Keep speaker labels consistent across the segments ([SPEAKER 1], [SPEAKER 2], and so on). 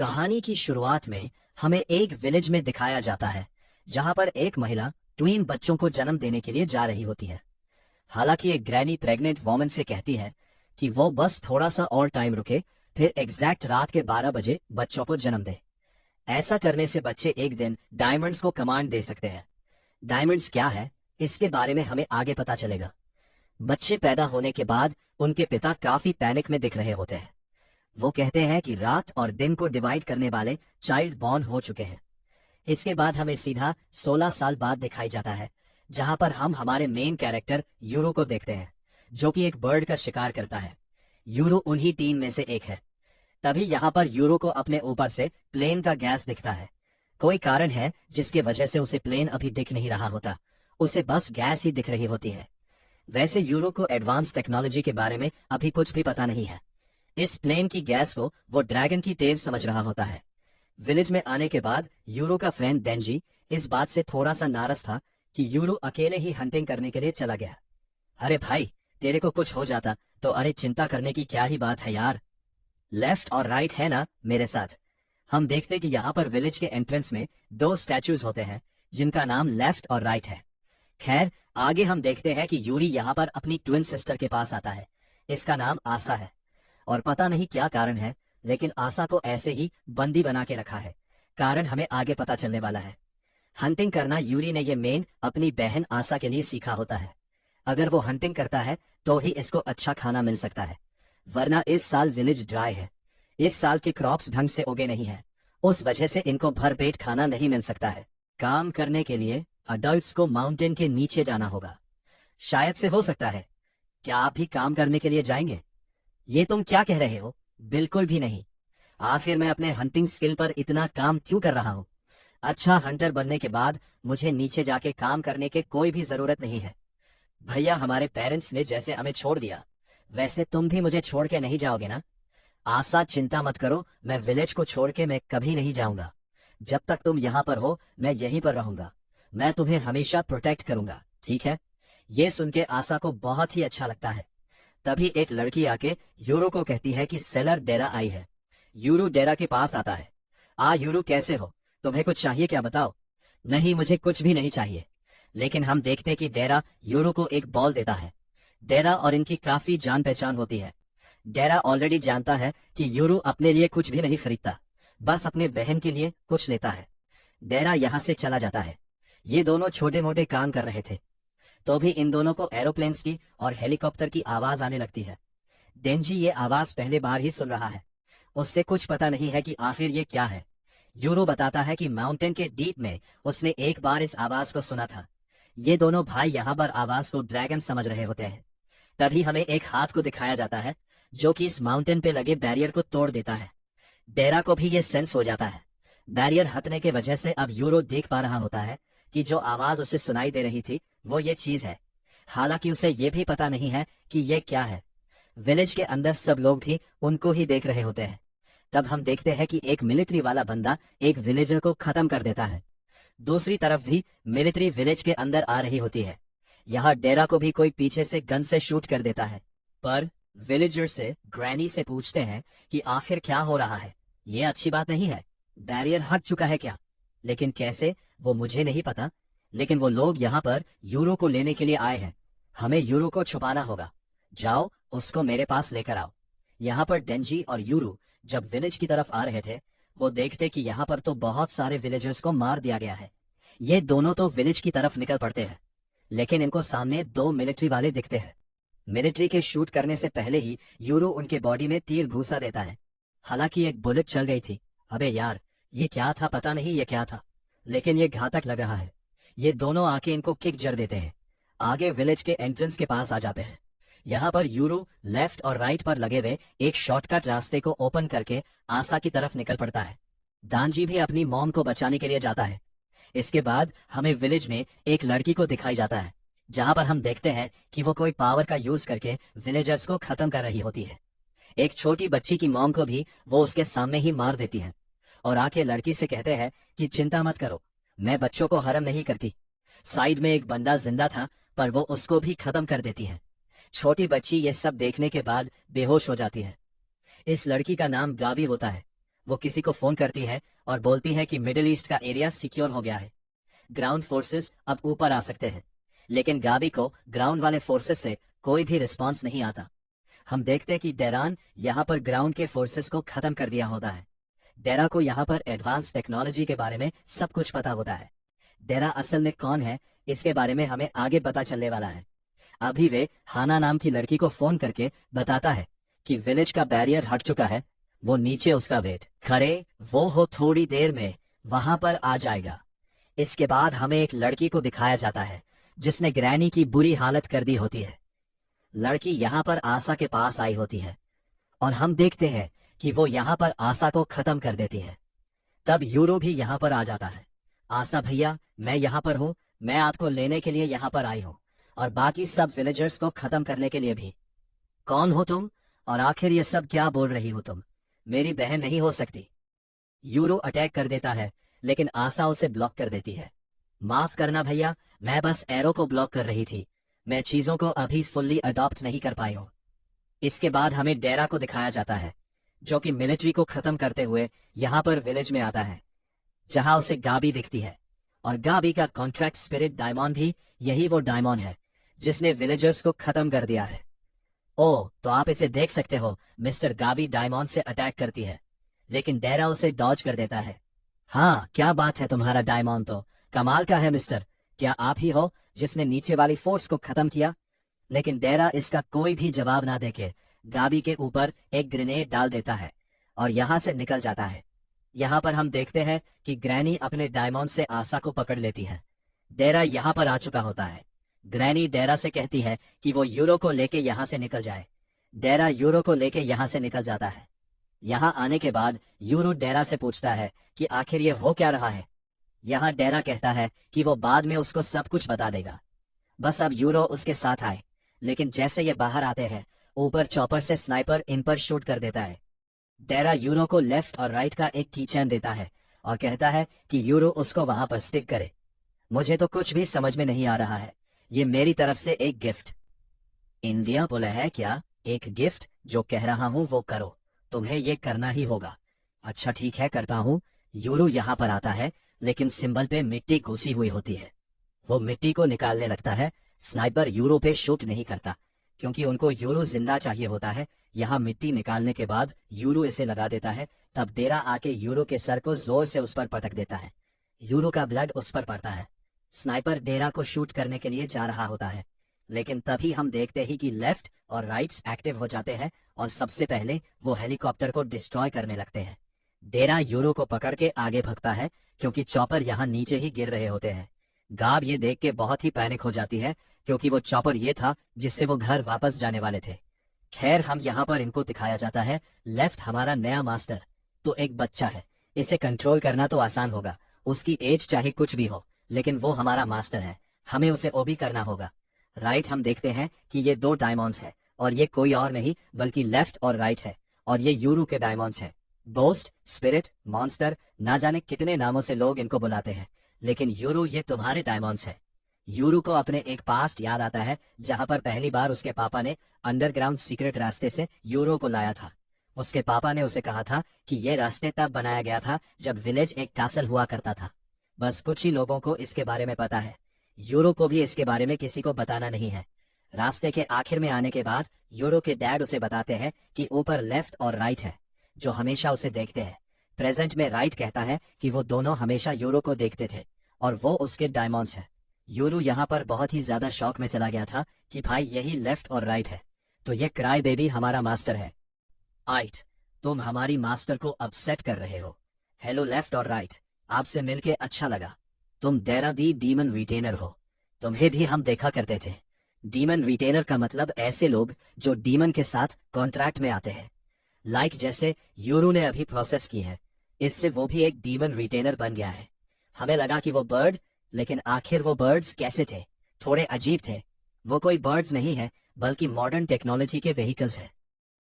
[SPEAKER 1] कहानी की शुरुआत में हमें एक विलेज में दिखाया जाता है जहां पर एक महिला ट्वीन बच्चों को जन्म देने के लिए जा रही होती है। हालांकि एक ग्रैनी प्रेग्नेंट वोमन से कहती है कि वो बस थोड़ा सा और टाइम रुके, फिर एग्जैक्ट रात के 12 बजे बच्चों को जन्म दे। ऐसा करने से बच्चे एक दिन डायमंड्स को कमांड दे सकते हैं। डायमंड्स क्या है, इसके बारे में हमें आगे पता चलेगा। बच्चे पैदा होने के बाद उनके पिता काफी पैनिक में दिख रहे होते हैं। वो कहते हैं कि रात और दिन को डिवाइड करने वाले चाइल्ड बॉर्न हो चुके हैं। इसके बाद हमें सीधा 16 साल बाद दिखाई जाता है, जहां पर हम हमारे मेन कैरेक्टर यूरो को देखते हैं, जो कि एक बर्ड का शिकार करता है। यूरो उन्हीं टीम में से एक है। तभी यहाँ पर यूरो को अपने ऊपर से प्लेन का गैस दिखता है। कोई कारण है जिसकी वजह से उसे प्लेन अभी दिख नहीं रहा होता, उसे बस गैस ही दिख रही होती है। वैसे यूरो को एडवांस टेक्नोलॉजी के बारे में अभी कुछ भी पता नहीं है। इस प्लेन की गैस को वो ड्रैगन की तेल समझ रहा होता है। विलेज में आने के बाद यूरो का फ्रेंड डेंजी इस बात से थोड़ा सा नाराज था कि यूरो अकेले ही हंटिंग करने के लिए चला गया। अरे भाई, तेरे को कुछ हो जाता तो अरे चिंता करने की क्या ही बात है यार, लेफ्ट और राइट है ना मेरे साथ। हम देखते कि यहाँ पर विलेज के एंट्रेंस में 2 स्टैचूज होते हैं जिनका नाम लेफ्ट और राइट है। खैर, आगे हम देखते हैं कि यूरी यहाँ पर अपनी ट्विन सिस्टर के पास आता है। इसका नाम आशा है और पता नहीं क्या कारण है, लेकिन आशा को ऐसे ही बंदी बना के रखा है। कारण हमें आगे पता चलने वाला है। हंटिंग करना यूरी ने ये मेन अपनी बहन आशा के लिए सीखा होता है। अगर वो हंटिंग करता है तो ही इसको अच्छा खाना मिल सकता है, वरना इस साल विलेज ड्राई है। इस साल के क्रॉप्स ढंग से उगे नहीं है, उस वजह से इनको भरपेट खाना नहीं मिल सकता है। काम करने के लिए अडल्ट्स को माउंटेन के नीचे जाना होगा। शायद से हो सकता है। क्या आप भी काम करने के लिए जाएंगे? ये तुम क्या कह रहे हो? बिल्कुल भी नहीं। आखिर मैं अपने हंटिंग स्किल पर इतना काम क्यों कर रहा हूँ? अच्छा हंटर बनने के बाद मुझे नीचे जाके काम करने के कोई भी जरूरत नहीं है। भैया, हमारे पेरेंट्स ने जैसे हमें छोड़ दिया, वैसे तुम भी मुझे छोड़ के नहीं जाओगे ना? आशा, चिंता मत करो, मैं विलेज को छोड़ के मैं कभी नहीं जाऊंगा। जब तक तुम यहाँ पर हो मैं यहीं पर रहूंगा। मैं तुम्हें हमेशा प्रोटेक्ट करूंगा, ठीक है? ये सुन के आशा को बहुत ही अच्छा लगता है। तभी एक लड़की आके यूरो को कहती है कि सेलर डेरा आई है। यूरो डेरा के पास आता है। यूरो, कैसे हो? तुम्हें कुछ चाहिए क्या, बताओ? नहीं, मुझे कुछ भी नहीं चाहिए। लेकिन हम देखते कि डेरा यूरो को एक बॉल देता है। डेरा और इनकी काफी जान पहचान होती है। डेरा ऑलरेडी जानता है कि यूरो अपने लिए कुछ भी नहीं खरीदता, बस अपने बहन के लिए कुछ लेता है। डेरा यहाँ से चला जाता है। ये दोनों छोटे मोटे काम कर रहे थे, तो भी इन दोनों को एरोप्लेन्स की और हेलीकॉप्टर की आवाज आने लगती है। डेंजी ये आवाज पहले बार ही सुन रहा है, उससे कुछ पता नहीं है कि आखिर ये क्या है। यूरो बताता है कि माउंटेन के डीप में उसने एक बार इस आवाज को सुना था। ये दोनों भाई यहाँ पर आवाज को ड्रैगन समझ रहे होते हैं। तभी हमें एक हाथ को दिखाया जाता है जो कि इस माउंटेन पे लगे बैरियर को तोड़ देता है। डेरा को भी ये सेंस हो जाता है। बैरियर हटने के वजह से अब यूरो देख पा रहा होता है कि जो आवाज उसे सुनाई दे रही थी वो ये चीज है। हालांकि उसे ये भी पता नहीं है कि ये क्या है। विलेज के अंदर सब लोग भी उनको ही देख रहे होते हैं। तब हम देखते हैं कि एक मिलिट्री वाला बंदा एक विलेजर को खत्म कर देता है। दूसरी तरफ भी मिलिट्री विलेज के अंदर आ रही होती है। यहाँ डेरा को भी कोई पीछे से गन से शूट कर देता है। पर विलेजर से ग्रैनी से पूछते हैं कि आखिर क्या हो रहा है, ये अच्छी बात नहीं है। बैरियर हट चुका है क्या? लेकिन कैसे, वो मुझे नहीं पता। लेकिन वो लोग यहाँ पर यूरो को लेने के लिए आए हैं। हमें यूरो को छुपाना होगा। जाओ, उसको मेरे पास लेकर आओ। यहाँ पर डेंजी और यूरो जब विलेज की तरफ आ रहे थे, वो देखते कि यहाँ पर तो बहुत सारे विलेजर्स को मार दिया गया है। ये दोनों तो विलेज की तरफ निकल पड़ते हैं, लेकिन इनको सामने 2 मिलिट्री वाले दिखते हैं। मिलिट्री के शूट करने से पहले ही यूरो उनके बॉडी में तीर घुसा देता है। हालांकि एक बुलेट चल गई थी। अबे यार, ये क्या था, पता नहीं ये क्या था, लेकिन ये घातक लग रहा है। ये दोनों आके इनको किक जड़ देते हैं। आगे विलेज के एंट्रेंस के पास आ जाते हैं। यहाँ पर यूरो लेफ्ट और राइट पर लगे हुए एक शॉर्टकट रास्ते को ओपन करके आशा की तरफ निकल पड़ता है। दांजी भी अपनी मॉम को बचाने के लिए जाता है। इसके बाद हमें विलेज में एक लड़की को दिखाई जाता है, जहां पर हम देखते हैं कि वो कोई पावर का यूज करके विलेजर्स को खत्म कर रही होती है। एक छोटी बच्ची की मॉम को भी वो उसके सामने ही मार देती है और आके लड़की से कहते हैं कि चिंता मत करो, मैं बच्चों को हरम नहीं करती। साइड में एक बंदा जिंदा था, पर वो उसको भी खत्म कर देती है। छोटी बच्ची ये सब देखने के बाद बेहोश हो जाती है। इस लड़की का नाम गाबी होता है। वो किसी को फोन करती है और बोलती है कि मिडिल ईस्ट का एरिया सिक्योर हो गया है, ग्राउंड फोर्सेस अब ऊपर आ सकते हैं। लेकिन गाबी को ग्राउंड वाले फोर्सेस से कोई भी रिस्पांस नहीं आता। हम देखते कि डेरान यहाँ पर ग्राउंड के फोर्सेस को खत्म कर दिया होता है। डेरा को यहाँ पर एडवांस टेक्नोलॉजी के बारे में सब कुछ पता होता है। डेरा असल में कौन है इसके बारे में हमें आगे पता चलने वाला है। अभी वे हाना नाम की लड़की को फोन करके बताता है कि विलेज का बैरियर हट चुका है, वो नीचे उसका वेट करे, वो हो थोड़ी देर में वहां पर आ जाएगा। इसके बाद हमें एक लड़की को दिखाया जाता है जिसने ग्रैनी की बुरी हालत कर दी होती है। लड़की यहाँ पर आशा के पास आई होती है और हम देखते हैं कि वो यहाँ पर आशा को खत्म कर देती है। तब यूरो भी यहाँ पर आ जाता है। आशा भैया, मैं यहाँ पर हूँ, मैं आपको लेने के लिए यहाँ पर आई हूँ और बाकी सब विलेजर्स को खत्म करने के लिए भी। कौन हो तुम और आखिर ये सब क्या बोल रही हो तुम? मेरी बहन नहीं हो सकती। यूरो अटैक कर देता है लेकिन आशा उसे ब्लॉक कर देती है। माफ करना भैया, मैं बस एरो को ब्लॉक कर रही थी, मैं चीजों को अभी फुल्ली अडॉप्ट नहीं कर पाई हूँ। इसके बाद हमें डेरा को दिखाया जाता है जो कि मिलिट्री को खत्म करते हुए यहाँ पर विलेज में आता है, जहां उसे गाबी दिखती है। और गाबी का कॉन्ट्रैक्ट स्पिरिट डायमंड भी यही वो डायमंड है जिसने विलेजर्स को खत्म कर दिया है। ओह, तो आप इसे देख सकते हो, मिस्टर गाबी डायमंड से अटैक करती है लेकिन डेरा उसे डॉज कर देता है। हाँ, क्या बात है, तुम्हारा डायमंड तो कमाल का है मिस्टर। क्या आप ही हो जिसने नीचे वाली फोर्स को खत्म किया? लेकिन डेरा इसका कोई भी जवाब ना देके गाबी के ऊपर एक ग्रेनेड डाल देता है और यहाँ से निकल जाता है। यहाँ पर हम देखते हैं कि ग्रैनी अपने डायमंड से आशा को पकड़ लेती है। डेरा यहाँ पर आ चुका होता है। ग्रैनी डेरा से कहती है कि वो यूरो को लेके यहाँ से निकल जाए। डेरा यूरो को लेके यहाँ से निकल जाता है। यहाँ आने के बाद यूरो डेरा से पूछता है कि आखिर ये हो क्या रहा है। यहाँ डेरा कहता है कि वो बाद में उसको सब कुछ बता देगा, बस अब यूरो उसके साथ आए। लेकिन जैसे ये बाहर आते हैं, ऊपर चॉपर से स्नाइपर इन पर शूट कर देता है। डेरा यूरो को लेफ्ट और राइट का एक कीचैन देता है और कहता है कि यूरो उसको वहां पर स्टिक करे। मुझे तो कुछ भी समझ में नहीं आ रहा है, ये मेरी तरफ से एक गिफ्ट। इंडिया बोला है क्या? एक गिफ्ट? जो कह रहा हूँ वो करो, तुम्हें ये करना ही होगा। अच्छा ठीक है, करता हूँ। यूरो यहाँ पर आता है लेकिन सिंबल पे मिट्टी घुसी हुई होती है। वो मिट्टी को निकालने लगता है। स्नाइपर यूरो पे शूट नहीं करता क्योंकि उनको यूरो जिंदा चाहिए होता है। यहाँ मिट्टी निकालने के बाद यूरो इसे लगा देता है। तब डेरा आके यूरो के सर को जोर से उस पर पटक देता है। यूरो का ब्लड उस पर पड़ता है। स्नाइपर डेरा को शूट करने के लिए जा रहा होता है लेकिन तभी हम देखते ही कि लेफ्ट और राइट्स एक्टिव हो जाते हैं और सबसे पहले वो हेलीकॉप्टर को डिस्ट्रॉय करने लगते हैं। डेरा यूरो को पकड़ के आगे भगता है क्योंकि चॉपर यहाँ नीचे ही गिर रहे होते हैं। गाब ये देख के बहुत ही पैनिक हो जाती है क्योंकि वो चॉपर ये था जिससे वो घर वापस जाने वाले थे। खैर, हम यहाँ पर इनको दिखाया जाता है। लेफ्ट हमारा नया मास्टर तो एक बच्चा है, इसे कंट्रोल करना तो आसान होगा, उसकी एज चाहे कुछ भी हो, लेकिन वो हमारा मास्टर है, हमें उसे ओबी करना होगा। राइट हम देखते हैं कि ये दो डायमंड्स है और ये कोई और नहीं बल्कि लेफ्ट और राइट है और ये यूरो के डायमंड्स है। गोस्ट, स्पिरिट, मॉन्स्टर, ना जाने कितने नामों से लोग इनको बुलाते हैं, लेकिन यूरो ये तुम्हारे डायमंड्स है। यूरो को अपने एक पास्ट याद आता है जहां पर पहली बार उसके पापा ने अंडरग्राउंड सीक्रेट रास्ते से यूरो को लाया था। उसके पापा ने उसे कहा था कि यह रास्ते तब बनाया गया था जब विलेज एक कासल हुआ करता था। बस कुछ ही लोगों को इसके बारे में पता है। यूरो को भी इसके बारे में किसी को बताना नहीं है। रास्ते के आखिर में आने के बाद यूरो के डैड उसे बताते हैं कि ऊपर लेफ्ट और राइट है जो हमेशा उसे देखते हैं। प्रेजेंट में राइट कहता है कि वो दोनों हमेशा यूरो को देखते थे और वो उसके डायमंड्स है। यूरो यहाँ पर बहुत ही ज्यादा शौक में चला गया था कि भाई यही लेफ्ट और राइट है, तो ये क्राई बेबी हमारा मास्टर है। आइट, तुम हमारी मास्टर को अपसेट कर रहे हो। हेलो लेफ्ट और राइट, आपसे मिलके अच्छा लगा। तुम डेरा दी डीमन रिटेनर हो, तुम्हें भी हम देखा करते थे। डीमन रिटेनर का मतलब ऐसे लोग जो डीमन के साथ कॉन्ट्रैक्ट में आते हैं। लाइक जैसे यूरो ने अभी प्रोसेस की है, इससे वो भी एक डीमन रिटेनर बन गया है। हमें लगा कि वो बर्ड, लेकिन आखिर वो बर्ड्स कैसे थे? थोड़े अजीब थे। वो कोई बर्ड्स नहीं है बल्कि मॉडर्न टेक्नोलॉजी के व्हीकल्स हैं।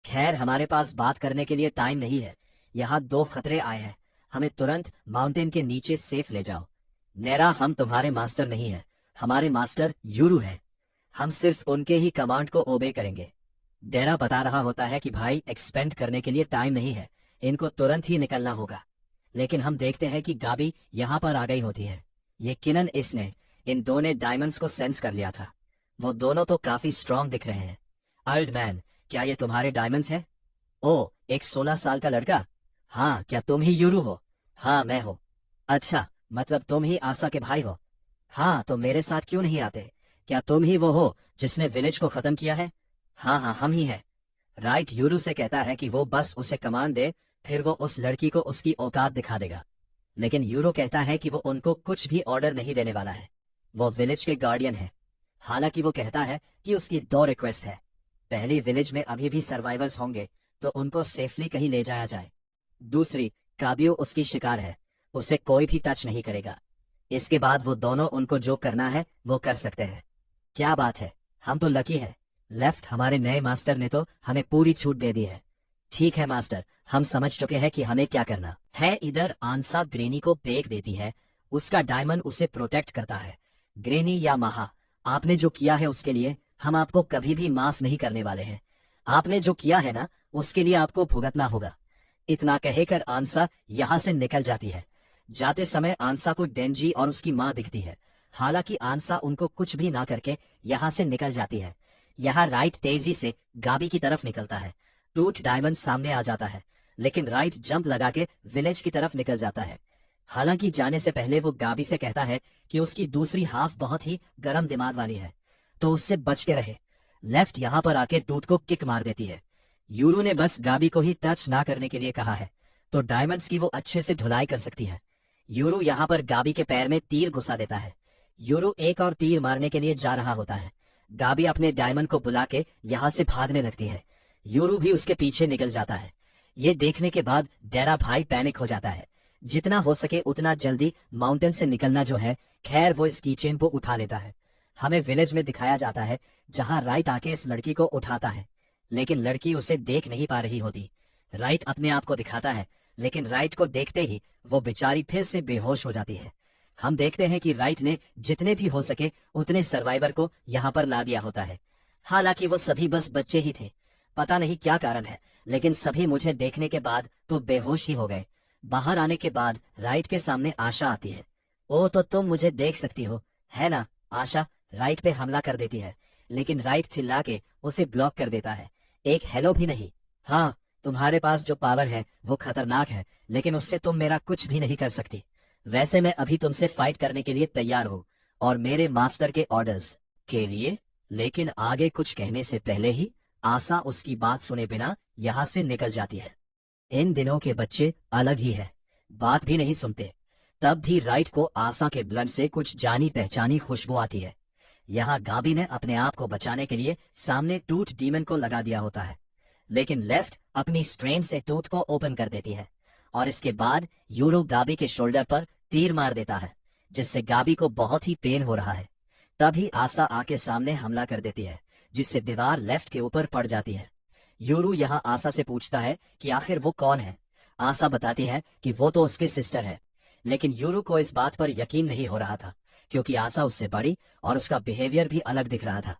[SPEAKER 1] खैर, हमारे पास बात करने के लिए टाइम नहीं है। यहाँ दो खतरे आए हैं, हमें तुरंत माउंटेन के नीचे सेफ ले जाओ। नेरा, हम तुम्हारे मास्टर नहीं है, हमारे मास्टर यूरो है। हम सिर्फ उनके ही कमांड को ओबे करेंगे। डेरा बता रहा होता है कि भाई एक्सपेंड करने के लिए टाइम नहीं है, इनको तुरंत ही निकलना होगा। लेकिन हम देखते हैं कि गाबी यहाँ पर आ गई होती है। ये किनन इसने इन दोनों डायमंड्स को सेंस कर लिया था। वो दोनों तो काफी स्ट्रांग दिख रहे हैं। ओल्ड मैन, क्या ये तुम्हारे डायमंड्स हैं? ओ, एक 16 साल का लड़का। हाँ, क्या तुम ही यूरू हो? हाँ, मैं हूँ। अच्छा, मतलब तुम ही आशा के भाई हो? हाँ, तो मेरे साथ क्यों नहीं आते? क्या तुम ही वो हो जिसने विलेज को खत्म किया है? हाँ हाँ, हम ही हैं। राइट यूरू से कहता है कि वो बस उसे कमान दे, फिर वो उस लड़की को उसकी औकात दिखा देगा। लेकिन यूरो कहता है कि वो उनको कुछ भी ऑर्डर नहीं देने वाला है। वो विलेज के गार्डियन है। हालांकि वो कहता है कि उसकी 2 रिक्वेस्ट है। पहली, विलेज में अभी भी सर्वाइवर्स होंगे तो उनको सेफली कहीं ले जाया जाए। दूसरी, काबियो उसकी शिकार है, उसे कोई भी टच नहीं करेगा। इसके बाद वो दोनों उनको जो करना है वो कर सकते हैं। क्या बात है, हम तो लकी हैं। लेफ्ट, हमारे नए मास्टर ने तो हमें पूरी छूट दे दी है। ठीक है मास्टर, हम समझ चुके हैं कि हमें क्या करना है। इधर आंसा ग्रेनी को बेच देती है। उसका डायमंड उसे प्रोटेक्ट करता है। ग्रेनी या महा, आपने जो किया है उसके लिए हम आपको कभी भी माफ नहीं करने वाले हैं। आपने जो किया है ना, उसके लिए आपको भुगतना होगा। इतना कहकर आंसा यहाँ से निकल जाती है। जाते समय आंसा को डेंजी और उसकी माँ दिखती है। हालांकि आंसा उनको कुछ भी ना करके यहाँ से निकल जाती है। यहाँ राइट तेजी से गाबी की तरफ निकलता है। टूट डायमंड सामने आ जाता है, लेकिन राइट जंप लगा के विलेज की तरफ निकल जाता है। हालांकि जाने से पहले वो गाबी से कहता है कि उसकी दूसरी हाफ बहुत ही गर्म दिमाग वाली है, तो उससे बच के रहे। लेफ्ट यहाँ पर आके टूट को किक मार देती है। यूरू ने बस गाबी को ही टच ना करने के लिए कहा है, तो डायमंड्स की वो अच्छे से धुलाई कर सकती है। यूरू यहाँ पर गाबी के पैर में तीर घुसा देता है। यूरू एक और तीर मारने के लिए जा रहा होता है। गाबी अपने डायमंड को बुला के यहाँ से भागने लगती है। यूरू भी उसके पीछे निकल जाता है। ये देखने के बाद डेरा भाई पैनिक हो जाता है। जितना हो सके उतना जल्दी माउंटेन से निकलना जो है। खैर, वो इस कीचेन को उठा लेता है। हमें विलेज में दिखाया जाता है जहाँ राइट आके इस लड़की को उठाता है, लेकिन लड़की उसे देख नहीं पा रही होती। राइट अपने आप को दिखाता है, लेकिन राइट को देखते ही वो बेचारी फिर से बेहोश हो जाती है। हम देखते हैं कि राइट ने जितने भी हो सके उतने सर्वाइवर को यहाँ पर ला दिया होता है। हालांकि वो सभी बस बच्चे ही थे। पता नहीं क्या कारण है, लेकिन सभी मुझे देखने के बाद तो बेहोश ही हो गए। बाहर आने के बाद राइट के सामने आशा आती है। ओ, तो तुम मुझे देख सकती हो, है ना? आशा राइट पे हमला कर देती है, लेकिन राइट चिल्ला के उसे ब्लॉक कर देता है। एक हेलो भी नहीं। हाँ, तुम्हारे पास जो पावर है वो खतरनाक है, लेकिन उससे तुम मेरा कुछ भी नहीं कर सकती। वैसे मैं अभी तुमसे फाइट करने के लिए तैयार हूँ, और मेरे मास्टर के ऑर्डर्स के लिए। लेकिन आगे कुछ कहने से पहले ही आशा उसकी बात सुने बिना यहाँ से निकल जाती है। इन दिनों के बच्चे अलग ही है, बात भी नहीं सुनते। तब भी राइट को आशा के ब्लड से कुछ जानी पहचानी खुशबू आती है। यहाँ गाबी ने अपने आप को बचाने के लिए सामने टूथ डीमन को लगा दिया होता है, लेकिन लेफ्ट अपनी स्ट्रेन से टूथ को ओपन कर देती है, और इसके बाद यूरो गाबी के शोल्डर पर तीर मार देता है, जिससे गाबी को बहुत ही पेन हो रहा है। तभी आशा आके सामने हमला कर देती है, जिससे दीवार लेफ्ट के ऊपर पड़ जाती है। यूरू यहाँ आशा से पूछता है कि आखिर वो कौन है। आशा बताती है कि वो तो उसकी सिस्टर है, लेकिन यूरू को इस बात पर यकीन नहीं हो रहा था, क्योंकि आशा उससे बड़ी और उसका बिहेवियर भी अलग दिख रहा था।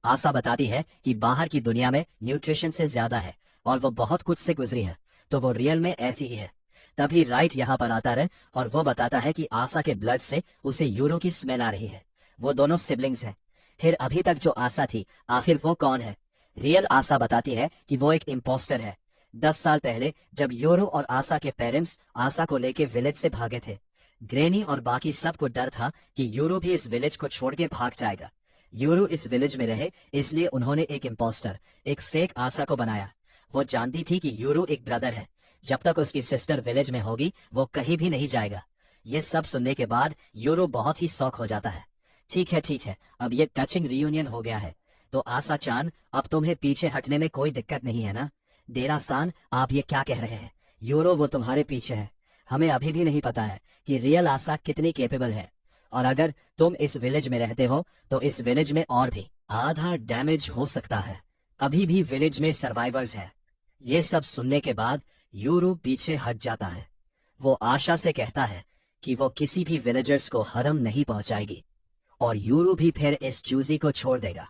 [SPEAKER 1] आशा बताती है कि बाहर की दुनिया में न्यूट्रिशन से ज्यादा है और वो बहुत कुछ से गुजरी है, तो वो रियल में ऐसी ही है। तभी राइट यहाँ पर आता है और वो बताता है कि आशा के ब्लड से उसे यूरो की स्मेल आ रही है। वो दोनों सिबलिंग्स हैं। फिर अभी तक जो आशा थी, आखिर वो कौन है? रियल आशा बताती है कि वो एक इम्पोस्टर है। 10 साल पहले जब यूरो और आशा के पेरेंट्स आशा को लेके विलेज से भागे थे, ग्रेनी और बाकी सबको डर था कि यूरो भी इस विलेज को छोड़ के भाग जाएगा। यूरो इस विलेज में रहे, इसलिए उन्होंने एक इम्पोस्टर, एक फेक आशा को बनाया। वो जानती थी कि यूरो एक ब्रदर है, जब तक उसकी सिस्टर विलेज में होगी वो कहीं भी नहीं जाएगा। ये सब सुनने के बाद यूरो बहुत ही शौक हो जाता है। ठीक है, अब ये टचिंग रियूनियन हो गया है, तो आशा चान अब तुम्हें पीछे हटने में कोई दिक्कत नहीं है ना? डेरा सान, आप ये क्या कह रहे हैं? यूरो, वो तुम्हारे पीछे है। हमें अभी भी नहीं पता है कि रियल आशा कितनी कैपेबल है, और अगर तुम इस विलेज में रहते हो तो इस विलेज में और भी आधा डैमेज हो सकता है। अभी भी विलेज में सर्वाइवर्स हैं। ये सब सुनने के बाद यूरो पीछे हट जाता है। वो आशा से कहता है कि वो किसी भी विलेजर्स को हरम नहीं पहुंचाएगी, और यूरो भी फिर इस चूजी को छोड़ देगा।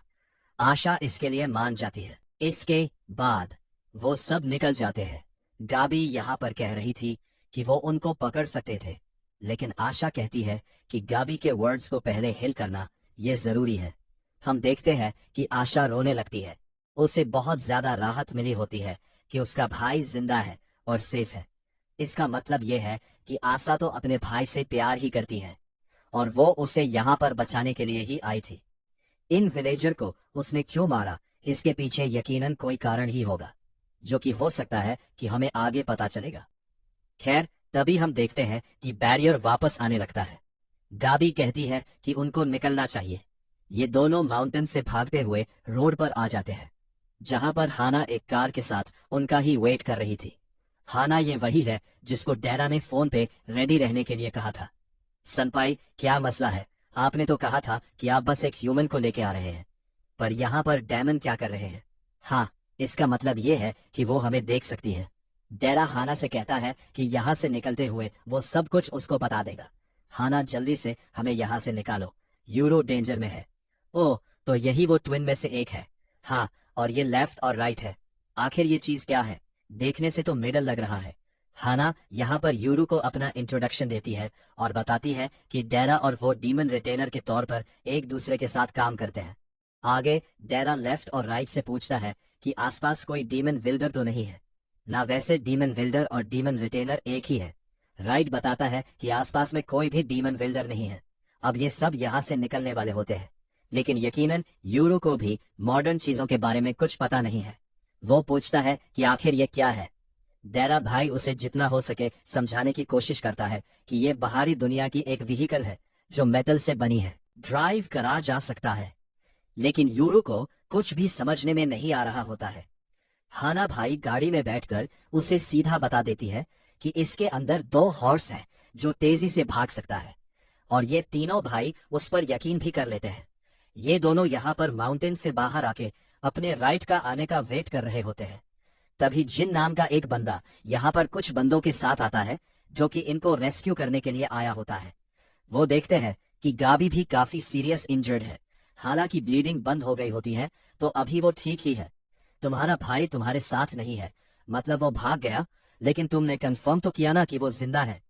[SPEAKER 1] आशा इसके लिए मान जाती है। इसके बाद वो सब निकल जाते हैं। गाबी यहाँ पर कह रही थी कि वो उनको पकड़ सकते थे, लेकिन आशा कहती है कि गाबी के वर्ड्स को पहले हिल करना ये जरूरी है। हम देखते हैं कि आशा रोने लगती है। उसे बहुत ज्यादा राहत मिली होती है कि उसका भाई जिंदा है और सेफ है। इसका मतलब यह है कि आशा तो अपने भाई से प्यार ही करती है और वो उसे यहाँ पर बचाने के लिए ही आई थी। इन विलेजर को उसने क्यों मारा, इसके पीछे यकीनन कोई कारण ही होगा, जो कि हो सकता है कि हमें आगे पता चलेगा। खैर, तभी हम देखते हैं कि बैरियर वापस आने लगता है। गाबी कहती है कि उनको निकलना चाहिए। ये दोनों माउंटेन से भागते हुए रोड पर आ जाते हैं, जहां पर हाना एक कार के साथ उनका ही वेट कर रही थी। हाना ये वही है जिसको डेरा ने फोन पे रेडी रहने के लिए कहा था। सनपाई, क्या मसला है? आपने तो कहा था कि आप बस एक ह्यूमन को लेके आ रहे हैं, पर यहाँ पर डैमन क्या कर रहे हैं? हाँ, इसका मतलब ये है कि वो हमें देख सकती है। डेरा हाना से कहता है कि यहाँ से निकलते हुए वो सब कुछ उसको बता देगा। हाना, जल्दी से हमें यहाँ से निकालो, यूरो डेंजर में है। ओह, तो यही वो ट्विन में से एक है। हाँ, और ये लेफ्ट और राइट है। आखिर ये चीज क्या है? देखने से तो मिडल लग रहा है। हाना यहाँ पर यूरो को अपना इंट्रोडक्शन देती है और बताती है कि डेरा और वो डीमन रिटेनर के तौर पर एक दूसरे के साथ काम करते हैं। आगे डेरा लेफ्ट और राइट से पूछता है कि आसपास कोई डीमन विल्डर तो नहीं है ना? वैसे डीमन विल्डर और डीमन रिटेनर एक ही है। राइट बताता है कि आसपास में कोई भी डीमन विल्डर नहीं है। अब ये सब यहाँ से निकलने वाले होते हैं, लेकिन यकीनन यूरो को भी मॉडर्न चीजों के बारे में कुछ पता नहीं है। वो पूछता है कि आखिर ये क्या है। डेरा भाई उसे जितना हो सके समझाने की कोशिश करता है कि ये बाहरी दुनिया की एक व्हीकल है जो मेटल से बनी है, ड्राइव करा जा सकता है। लेकिन यूरो को कुछ भी समझने में नहीं आ रहा होता है। हाना भाई गाड़ी में बैठकर उसे सीधा बता देती है कि इसके अंदर 2 हॉर्स हैं जो तेजी से भाग सकता है, और ये तीनों भाई उस पर यकीन भी कर लेते हैं। ये दोनों यहाँ पर माउंटेन से बाहर आके अपने राइट का आने का वेट कर रहे होते हैं। तभी जिन नाम का एक बंदा यहाँ पर कुछ बंदों के साथ आता है जो कि इनको रेस्क्यू करने के लिए आया होता है। वो देखते हैं कि गाबी भी काफी सीरियस इंजर्ड है। हालांकि ब्लीडिंग बंद हो गई होती है तो अभी वो ठीक ही है। तुम्हारा भाई तुम्हारे साथ नहीं है, मतलब वो भाग गया, लेकिन तुमने कंफर्म तो किया ना कि वो जिंदा है?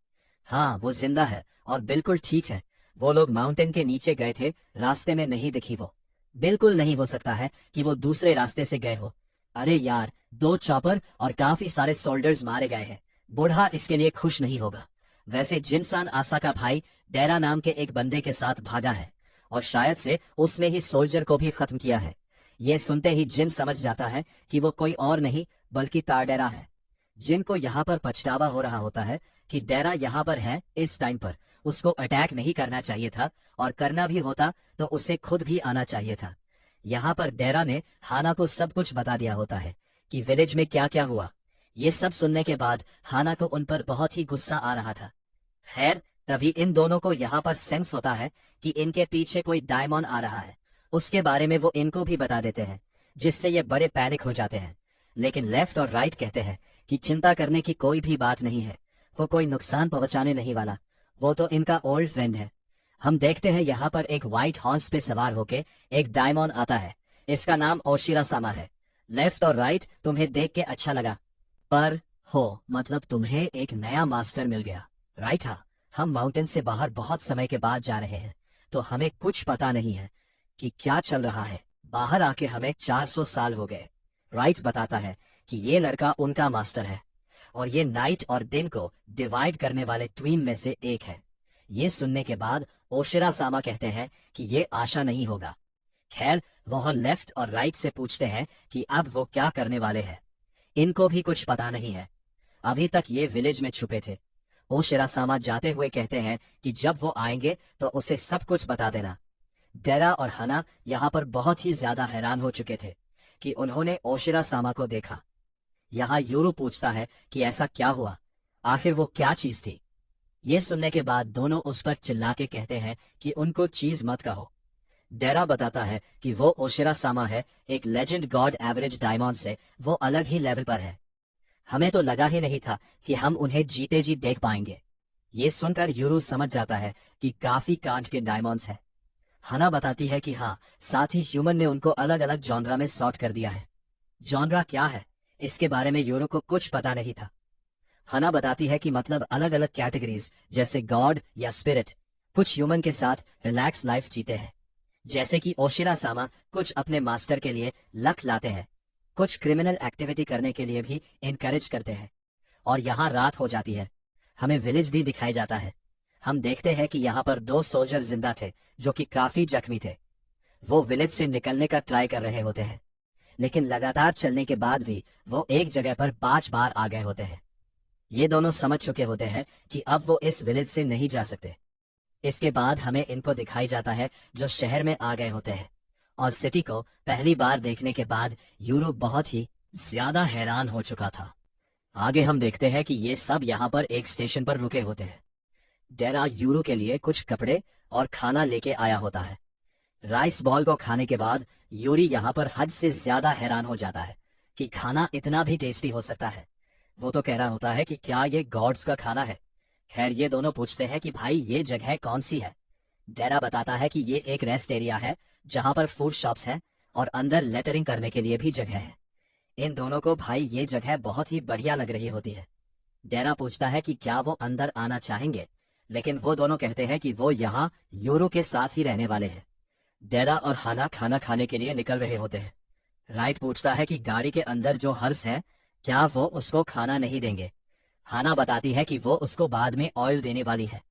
[SPEAKER 1] हाँ, वो जिंदा है और बिल्कुल ठीक है। वो लोग माउंटेन के नीचे गए थे, रास्ते में नहीं दिखी वो। बिल्कुल नहीं हो सकता है कि वो दूसरे रास्ते से गए हो। अरे यार, 2 चॉपर और काफी सारे सोल्जर्स मारे गए हैं। बूढ़ा इसके लिए खुश नहीं होगा। वैसे जिनसान आशा का भाई डेरा नाम के एक बंदे के साथ भागा है और शायद से उसने ही सोल्जर को भी खत्म किया है। ये सुनते ही जिन समझ जाता है कि वो कोई और नहीं बल्कि तारडेरा है। जिन को यहाँ पर पछतावा हो रहा होता है कि डेरा यहाँ पर है। इस टाइम पर उसको अटैक नहीं करना चाहिए था, और करना भी होता तो उसे खुद भी आना चाहिए था। यहाँ पर डेरा ने हाना को सब कुछ बता दिया होता है कि विलेज में क्या क्या हुआ। ये सब सुनने के बाद हाना को उन पर बहुत ही गुस्सा आ रहा था। खैर, तभी इन दोनों को यहाँ पर सेंस होता है कि इनके पीछे कोई डायमंड आ रहा है। उसके बारे में वो इनको भी बता देते हैं, जिससे ये बड़े पैनिक हो जाते हैं। लेकिन लेफ्ट और राइट कहते हैं कि चिंता करने की कोई भी बात नहीं है, वो कोई नुकसान पहुंचाने नहीं वाला, वो तो इनका ओल्ड फ्रेंड है। हम देखते हैं यहाँ पर एक व्हाइट हॉर्स पे सवार होके एक डायमंड आता है। इसका नाम ओशिरा सामा है। लेफ्ट और राइट, तुम्हें देख के अच्छा लगा, पर हो मतलब तुम्हें एक नया मास्टर मिल गया, राइट? हाँ, हम माउंटेन से बाहर बहुत समय के बाद जा रहे हैं, तो हमें कुछ पता नहीं है कि क्या चल रहा है। बाहर आके हमें 400 साल हो गए। राइट बताता है कि ये लड़का उनका मास्टर है और ये नाइट और दिन को डिवाइड करने वाले ट्वीन में से एक है। ये सुनने के बाद ओशिरा सामा कहते हैं कि ये आशा नहीं होगा। खैर, वह लेफ्ट और राइट से पूछते हैं कि अब वो क्या करने वाले हैं। इनको भी कुछ पता नहीं है, अभी तक ये विलेज में छुपे थे। ओशिरा सामा जाते हुए कहते हैं कि जब वो आएंगे तो उसे सब कुछ बता देना। डेरा और हना यहाँ पर बहुत ही ज्यादा हैरान हो चुके थे कि उन्होंने ओशिरा सामा को देखा। यहाँ यूरो पूछता है कि ऐसा क्या हुआ, आखिर वो क्या चीज थी। ये सुनने के बाद दोनों उस पर चिल्ला के कहते हैं कि उनको चीज मत कहो। डेरा बताता है कि वो ओशिरा सामा है, एक लेजेंड गॉड एवरेज डायमंड से वो अलग ही लेवल पर है। हमें तो लगा ही नहीं था कि हम उन्हें जीते जी देख पाएंगे। ये सुनकर यूरो समझ जाता है कि काफी कांट के डायमंड्स हैं। हना बताती है कि हाँ, साथ ही ह्यूमन ने उनको अलग अलग जॉनरा में सॉर्ट कर दिया है। जॉनरा क्या है, इसके बारे में यूरो को कुछ पता नहीं था। हना बताती है कि मतलब अलग अलग कैटेगरीज जैसे गॉड या स्पिरिट कुछ ह्यूमन के साथ रिलैक्स लाइफ जीते हैं, जैसे कि ओशिरा सामा कुछ अपने मास्टर के लिए लक लाते हैं, कुछ क्रिमिनल एक्टिविटी करने के लिए भी इनकरेज करते हैं। और यहाँ रात हो जाती है। हमें विलेज भी दिखाया जाता है। हम देखते हैं कि यहाँ पर 2 सोल्जर जिंदा थे जो कि काफी जख्मी थे। वो विलेज से निकलने का ट्राई कर रहे होते हैं, लेकिन लगातार चलने के बाद भी वो एक जगह पर 5 बार आ गए होते हैं। ये दोनों समझ चुके होते हैं कि अब वो इस विलेज से नहीं जा सकते। इसके बाद हमें इनको दिखाई जाता है जो शहर में आ गए होते हैं, और सिटी को पहली बार देखने के बाद यूरो बहुत ही ज्यादा हैरान हो चुका था। आगे हम देखते हैं कि ये सब यहाँ पर एक स्टेशन पर रुके होते हैं। डेरा यूरो के लिए कुछ कपड़े और खाना लेके आया होता है। राइस बॉल को खाने के बाद यूरी यहाँ पर हद से ज्यादा हैरान हो जाता है कि खाना इतना भी टेस्टी हो सकता है। वो तो कह रहा होता है कि क्या ये गॉड्स का खाना है। खैर ये दोनों पूछते हैं कि भाई ये जगह कौन सी है। डेरा बताता है कि ये एक रेस्ट एरिया है जहाँ पर फूड शॉप्स हैं और अंदर लेटरिंग करने के लिए भी जगह है। इन दोनों को भाई ये जगह बहुत ही बढ़िया लग रही होती है। डेरा पूछता है कि क्या वो अंदर आना चाहेंगे, लेकिन वो दोनों कहते हैं कि वो यहाँ यूरो के साथ ही रहने वाले हैं। डेरा और हाना खाना खाने के लिए निकल रहे होते हैं। राइट पूछता है कि गाड़ी के अंदर जो हर्ष है क्या वो उसको खाना नहीं देंगे। हाना बताती है कि वो उसको बाद में ऑयल देने वाली है।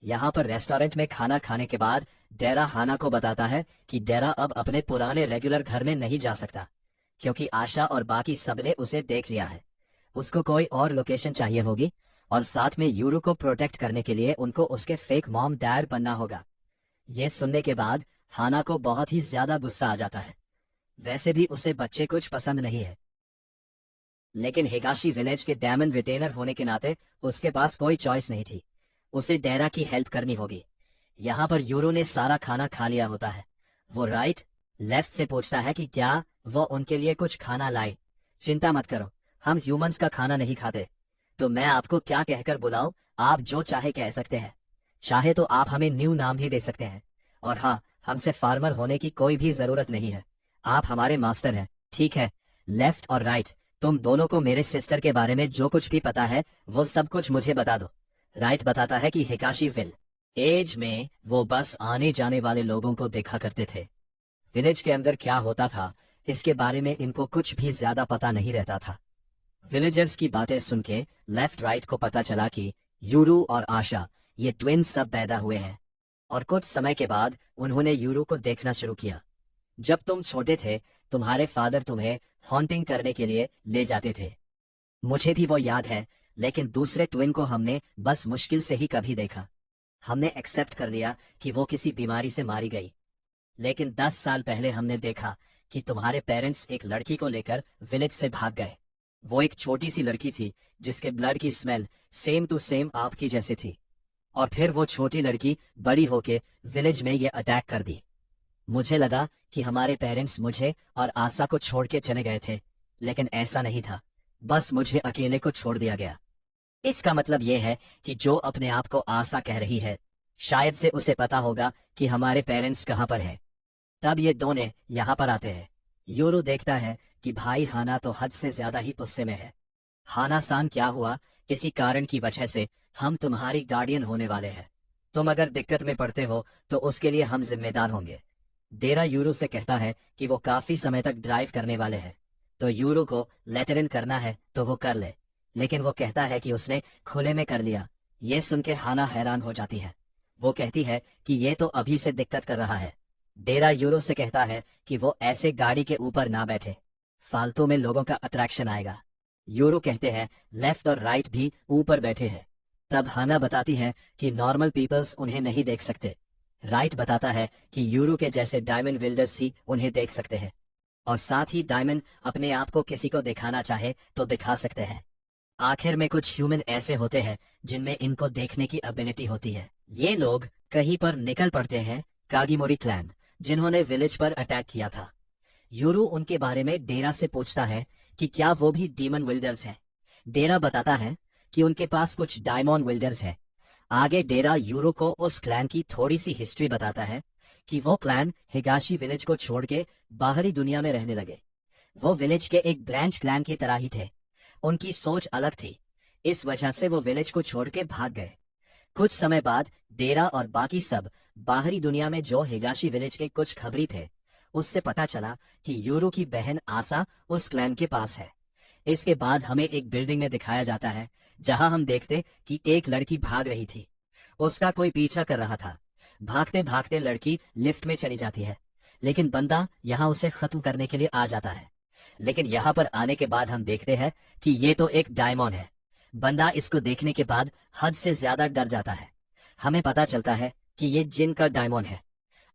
[SPEAKER 1] यहाँ पर रेस्टोरेंट में खाना खाने के बाद डेरा हाना को बताता है कि डेरा अब अपने पुराने रेगुलर घर में नहीं जा सकता, क्योंकि आशा और बाकी सबने उसे देख लिया है। उसको कोई और लोकेशन चाहिए होगी, और साथ में यूरो को प्रोटेक्ट करने के लिए उनको उसके फेक मॉम डैड बनना होगा। ये सुनने के बाद हाना को बहुत ही ज्यादा गुस्सा आ जाता है। वैसे भी उसे बच्चे कुछ पसंद नहीं है, लेकिन हिगाशी विलेज के डायमंड रिटेनर होने के नाते उसके पास कोई चॉइस नहीं थी। उसे डेरा की हेल्प करनी होगी। यहाँ पर यूरो ने सारा खाना खा लिया होता है। वो राइट लेफ्ट से पूछता है कि क्या वो उनके लिए कुछ खाना लाए। चिंता मत करो, हम ह्यूमंस का खाना नहीं खाते। तो मैं आपको क्या कहकर बुलाऊं? आप जो चाहे कह सकते हैं। चाहे तो आप हमें न्यू नाम भी दे सकते हैं। और हाँ, हमसे फार्मर होने की कोई भी जरूरत नहीं है। आप हमारे मास्टर हैं, ठीक है? लेफ्ट और राइट, तुम दोनों को मेरे सिस्टर के बारे में जो कुछ भी पता है वो सब कुछ मुझे बता दो। राइट बताता है कि हिकाशी विल एज में वो बस आने जाने वाले लोगों को देखा करते थे। विलेज के अंदर क्या होता था इसके बारे में इनको कुछ भी ज्यादा पता नहीं रहता था। विलेजर्स की बातें सुन के लेफ्ट राइट को पता चला कि यूरू और आशा ये ट्विन्स सब पैदा हुए हैं, और कुछ समय के बाद उन्होंने यूरू को देखना शुरू किया। जब तुम छोटे थे तुम्हारे फादर तुम्हें हॉन्टिंग करने के लिए ले जाते थे। मुझे भी वो याद है, लेकिन दूसरे ट्विन को हमने बस मुश्किल से ही कभी देखा। हमने एक्सेप्ट कर लिया कि वो किसी बीमारी से मारी गई। लेकिन 10 साल पहले हमने देखा कि तुम्हारे पेरेंट्स एक लड़की को लेकर विलेज से भाग गए। वो एक छोटी सी लड़की थी जिसके ब्लड की स्मेल सेम टू सेम आपकी जैसी थी। और फिर वो छोटी लड़की बड़ी होके विलेज में ये अटैक कर दी। मुझे लगा कि हमारे पेरेंट्स मुझे और आशा को छोड़ के चले गए थे, लेकिन ऐसा नहीं था। बस मुझे अकेले को छोड़ दिया गया। इसका मतलब ये है कि जो अपने आप को आशा कह रही है, शायद से उसे पता होगा कि हमारे पेरेंट्स कहाँ पर हैं। तब ये दोनों यहाँ पर आते हैं। यूरो देखता है कि भाई हाना तो हद से ज्यादा ही गुस्से में है। हाना सान, क्या हुआ? किसी कारण की वजह से हम तुम्हारी गार्डियन होने वाले हैं। तुम अगर दिक्कत में पड़ते हो तो उसके लिए हम जिम्मेदार होंगे। डेरा यूरो से कहता है कि वो काफी समय तक ड्राइव करने वाले हैं, तो यूरो को लेटरिन करना है तो वो कर ले, लेकिन वो कहता है कि उसने खुले में कर लिया। ये सुन के हाना हैरान हो जाती है। वो कहती है कि ये तो अभी से दिक्कत कर रहा है। डेरा यूरो से कहता है कि वो ऐसे गाड़ी के ऊपर ना बैठे, फालतू में लोगों का अट्रैक्शन आएगा। यूरो कहते हैं लेफ्ट और राइट भी ऊपर बैठे हैं। तब हाना बताती है कि नॉर्मल पीपल्स उन्हें नहीं देख सकते। राइट बताता है कि यूरो के जैसे डायमंड बिल्डर्स ही उन्हें देख सकते हैं, और साथ ही डायमंड अपने आप को किसी को दिखाना चाहे तो दिखा सकते हैं। आखिर में कुछ ह्यूमन ऐसे होते हैं जिनमें इनको देखने की एबिलिटी होती है। ये लोग कहीं पर निकल पड़ते हैं कागीमोरी क्लैन, जिन्होंने विलेज पर अटैक किया था। यूरो उनके बारे में डेरा से पूछता है कि क्या वो भी डीमन विल्डर्स हैं। डेरा बताता है कि उनके पास कुछ डायमंड विल्डर्स हैं। आगे डेरा यूरो को उस क्लैन की थोड़ी सी हिस्ट्री बताता है कि वो क्लैन हिगाशी विलेज को छोड़ के बाहरी दुनिया में रहने लगे। वो विलेज के एक ब्रांच क्लैन की तरह ही थे। उनकी सोच अलग थी। इस वजह से वो विलेज को छोड़ के भाग गए। कुछ समय बाद डेरा और बाकी सब बाहरी दुनिया में जो हिगाशी विलेज के कुछ खबरी थे, उससे पता चला कि यूरो की बहन आसा उस क्लैन के पास है। इसके बाद हमें एक बिल्डिंग में दिखाया जाता है जहां हम देखते कि एक लड़की भाग रही थी। उसका कोई पीछा कर रहा था। भागते भागते लड़की लिफ्ट में चली जाती है, लेकिन बंदा यहाँ उसे खत्म करने के लिए आ जाता है। लेकिन यहाँ पर आने के बाद हम देखते हैं कि ये तो एक डायमंड है। बंदा इसको देखने के बाद हद से ज्यादा डर जाता है। हमें पता चलता है कि ये जिन का डायमंड है।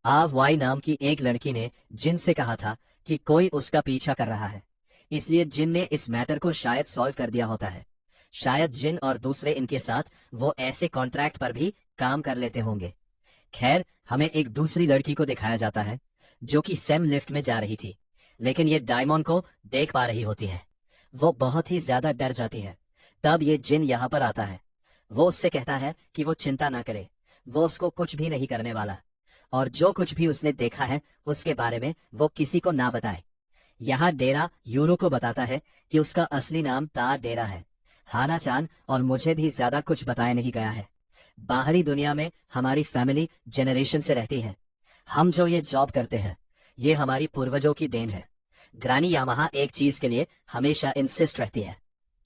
[SPEAKER 1] आव वाई नाम की एक लड़की ने जिन से कहा था कि कोई उसका पीछा कर रहा है, इसलिए जिन ने इस मैटर को शायद सॉल्व कर दिया होता है। शायद जिन और दूसरे इनके साथ वो ऐसे कॉन्ट्रैक्ट पर भी काम कर लेते होंगे। खैर, हमें एक दूसरी लड़की को दिखाया जाता है जो कि सेम लिफ्ट में जा रही थी, लेकिन ये डायमंड को देख पा रही होती है। वो बहुत ही ज्यादा डर जाती है। तब ये जिन यहाँ पर आता है। वो उससे कहता है कि वो चिंता ना करे, वो उसको कुछ भी नहीं करने वाला, और जो कुछ भी उसने देखा है उसके बारे में वो किसी को ना बताए। यहाँ डेरा यूरो को बताता है कि उसका असली नाम ता डेरा है। हाना चान और मुझे भी ज्यादा कुछ बताया नहीं गया है। बाहरी दुनिया में हमारी फैमिली जनरेशन से रहती है। हम जो ये जॉब करते हैं ये हमारी पूर्वजों की देन है। ग्रानी यामाहा एक चीज के लिए हमेशा इंसिस्ट रहती है,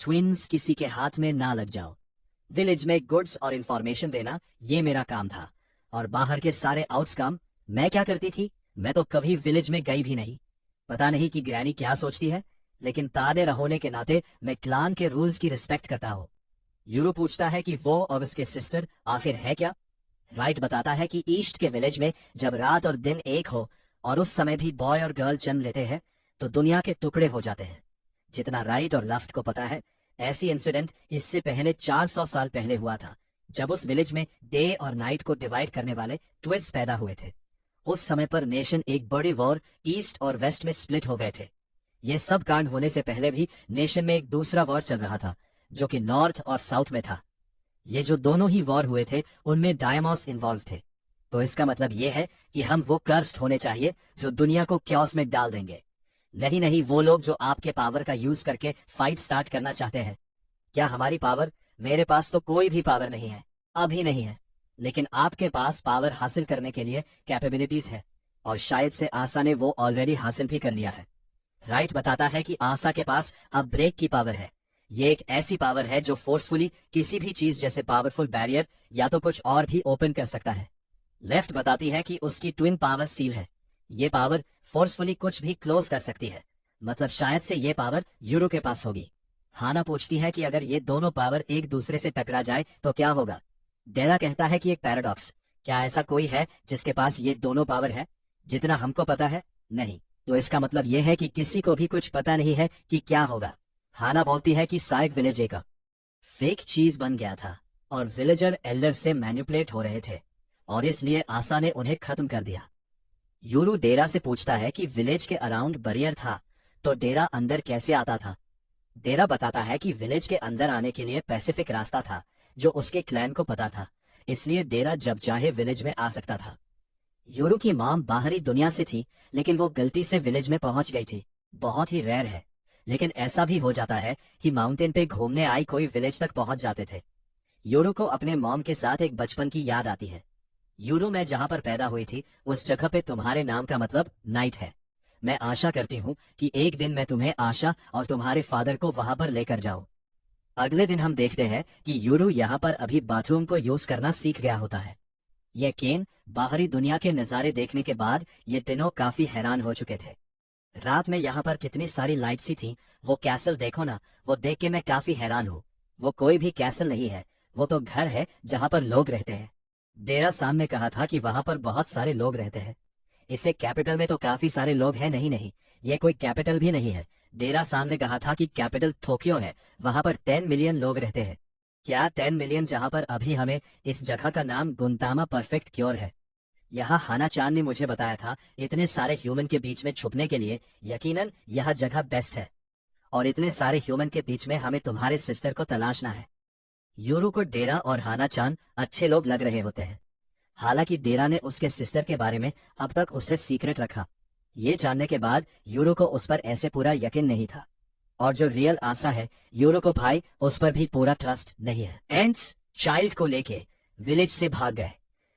[SPEAKER 1] ट्विन्स किसी के हाथ में ना लग जाओ। विलेज में गुड्स और इंफॉर्मेशन देना ये मेरा काम था, और बाहर के सारे आउट्स काम मैं क्या करती थी? मैं तो कभी विलेज में गई भी नहीं। पता नहीं कि ग्रैनी क्या सोचती है, लेकिन तादेरा होने के नाते मैं क्लान के रूल्स की रिस्पेक्ट करता हूँ। यूरो पूछता है कि वो और उसके सिस्टर आखिर है क्या। राइट बताता है कि ईस्ट के विलेज में जब रात और दिन एक हो और उस समय भी बॉय और गर्ल जन्म लेते हैं तो दुनिया के टुकड़े हो जाते हैं। जितना राइट और लेफ्ट को पता है, ऐसी इंसिडेंट इससे पहले 400 साल पहले हुआ था, जब उस विलेज में डे और नाइट को डिवाइड करने वाले ट्विस्ट पैदा हुए थे। उस समय पर नेशन एक बड़ी वॉर ईस्ट और वेस्ट में स्प्लिट हो गए थे। ये सब कांड होने से पहले भी नेशन में एक दूसरा वॉर चल रहा था जो कि नॉर्थ और साउथ में था। ये जो दोनों ही वॉर हुए थे उनमें डायमॉस इन्वॉल्व थे। तो इसका मतलब ये है कि हम वो कर्स्ट होने चाहिए जो दुनिया को क्योस में डाल देंगे, नहीं वो लोग जो आपके पावर का यूज करके फाइट स्टार्ट करना चाहते हैं। क्या हमारी पावर? मेरे पास तो कोई भी पावर नहीं है, अभी नहीं है, लेकिन आपके पास पावर हासिल करने के लिए कैपेबिलिटीज है, और शायद से आशा ने वो ऑलरेडी हासिल भी कर लिया है। राइट बताता है कि आशा के पास अब ब्रेक की पावर है। ये एक ऐसी पावर है जो फोर्सफुली किसी भी चीज जैसे पावरफुल बैरियर या तो कुछ और भी ओपन कर सकता है। लेफ्ट बताती है कि उसकी ट्विन पावर सील है। ये पावर फोर्सफुली कुछ भी क्लोज कर सकती है, मतलब शायद से ये पावर यूरो के पास होगी। हाना पूछती है कि अगर ये दोनों पावर एक दूसरे से टकरा जाए तो क्या होगा। डेरा कहता है कि एक पैराडॉक्स, क्या ऐसा कोई है जिसके पास ये दोनों पावर है? जितना हमको पता है नहीं। तो इसका मतलब ये है कि किसी को भी कुछ पता नहीं है कि क्या होगा। हाना बोलती है कि साइक विलेज का फेक चीज बन गया था और विलेजर एल्डर से मैनिपुलेट हो रहे थे, और इसलिए आशा ने उन्हें खत्म कर दिया। यूरो डेरा से पूछता है कि विलेज के अराउंड बैरियर था तो डेरा अंदर कैसे आता था। डेरा बताता है कि विलेज के अंदर आने के लिए पैसिफिक रास्ता था जो उसके क्लैन को पता था, इसलिए डेरा जब चाहे विलेज में आ सकता था। यूरो की मां बाहरी दुनिया से थी, लेकिन वो गलती से विलेज में पहुंच गई थी। बहुत ही रेयर है, लेकिन ऐसा भी हो जाता है कि माउंटेन पे घूमने आई कोई विलेज तक पहुंच जाते थे। यूरो को अपने मॉम के साथ एक बचपन की याद आती है। यूरो, मैं जहां पर पैदा हुई थी उस जगह पे तुम्हारे नाम का मतलब नाइट है। मैं आशा करती हूँ कि एक दिन मैं तुम्हें आशा और तुम्हारे फादर को वहां पर लेकर जाऊं। अगले दिन हम देखते हैं कि यूरो यहाँ पर अभी बाथरूम को यूज करना सीख गया होता है। ये केन बाहरी दुनिया के नजारे देखने के बाद ये तीनों काफी हैरान हो चुके थे। रात में यहाँ पर कितनी सारी लाइट्स ही थी। वो कैसल देखो ना, वो देख के मैं काफी हैरान हूँ। वो कोई भी कैसल नहीं है, वो तो घर है जहाँ पर लोग रहते हैं। डेरा साम ने कहा था कि वहां पर बहुत सारे लोग रहते हैं। इसे कैपिटल में तो काफी सारे लोग हैं। नहीं, ये कोई कैपिटल भी नहीं है। डेरा साम ने कहा था कि कैपिटल टोक्यो है, वहां पर 10 मिलियन लोग रहते हैं। क्या 10 मिलियन? जहां पर अभी हमें इस जगह का नाम गुंतामा परफेक्ट क्योर है। यहाँ हाना चान ने मुझे बताया था इतने सारे ह्यूमन के बीच में छुपने के लिए यकीनन यह जगह बेस्ट है, और इतने सारे ह्यूमन के बीच में हमें तुम्हारे सिस्टर को तलाशना है। यूरो को डेरा और हाना चान अच्छे लोग लग रहे होते हैं। हालांकि डेरा ने उसके सिस्टर के बारे में अब तक उससे सीक्रेट रखा। ये जानने के बाद यूरो को उस पर ऐसे पूरा यकीन नहीं था। और जो रियल आशा है यूरो को भाई, उस पर भी पूरा ट्रस्ट नहीं है। एंड्स चाइल्ड को लेके विलेज से भाग गए।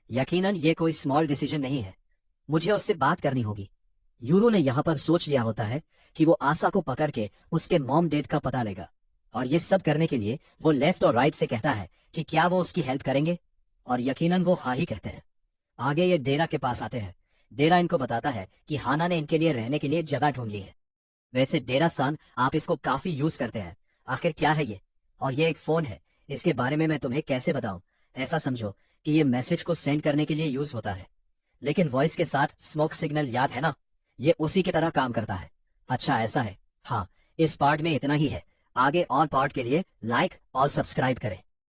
[SPEAKER 1] यकीनन ये कोई स्मॉल डिसीजन नहीं है, मुझे उससे बात करनी होगी। यूरो ने यहाँ पर सोच लिया होता है कि वो आशा को पकड़ के उसके मॉम डैड का पता लेगा, और ये सब करने के लिए वो लेफ्ट और राइट से कहता है कि क्या वो उसकी हेल्प करेंगे, और यकीनन वो हाँ ही कहते हैं। आगे ये डेरा के पास आते हैं। डेरा इनको बताता है कि हाना ने इनके लिए रहने के लिए जगह ढूंढ ली है। वैसे डेरा सान, आप इसको काफी यूज करते हैं, आखिर क्या है ये? और ये एक फोन है, इसके बारे में मैं तुम्हें कैसे बताऊं? ऐसा समझो कि ये मैसेज को सेंड करने के लिए यूज होता है, लेकिन वॉइस के साथ स्मोक सिग्नल, याद है ना? ये उसी की तरह काम करता है। अच्छा ऐसा है। हाँ, इस पार्ट में इतना ही है। आगे और पार्ट के लिए लाइक और सब्सक्राइब करें।